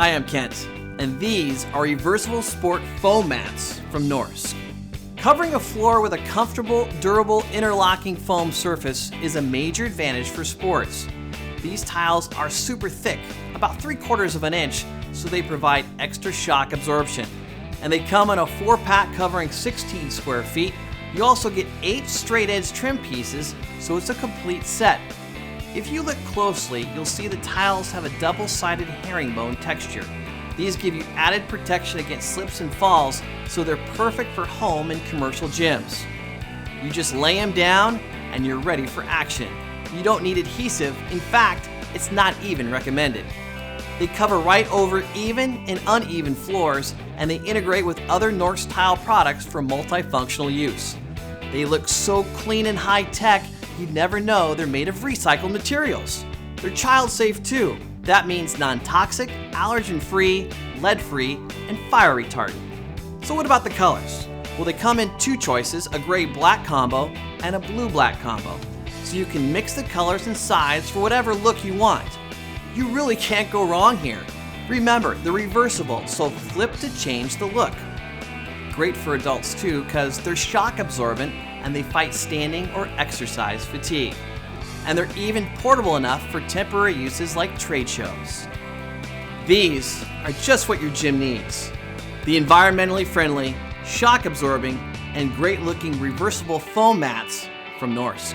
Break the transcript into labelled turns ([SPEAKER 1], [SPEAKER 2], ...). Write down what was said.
[SPEAKER 1] Hi, I'm Kent, and these are reversible sport foam mats from Norsk. Covering a floor with a comfortable, durable, interlocking foam surface is a major advantage for sports. These tiles are super thick, about 3/4 of an inch, so they provide extra shock absorption. And they come in a 4-pack covering 16 square feet. You also get 8 straight edge trim pieces, so it's a complete set. If you look closely, you'll see the tiles have a double-sided herringbone texture. These give you added protection against slips and falls, so they're perfect for home and commercial gyms. You just lay them down and you're ready for action. You don't need adhesive. In fact, it's not even recommended. They cover right over even and uneven floors, and they integrate with other Norsk tile products for multifunctional use. They look so clean and high-tech, you'd never know they're made of recycled materials. They're child-safe too. That means non-toxic, allergen-free, lead-free, and fire retardant. So what about the colors? Well, they come in 2 choices, a gray-black combo and a blue-black combo. So you can mix the colors and sides for whatever look you want. You really can't go wrong here. Remember, they're reversible, so flip to change the look. Great for adults too, because they're shock absorbent and they fight standing or exercise fatigue. And they're even portable enough for temporary uses like trade shows. These are just what your gym needs. The environmentally friendly, shock absorbing, and great looking reversible foam mats from Norsk.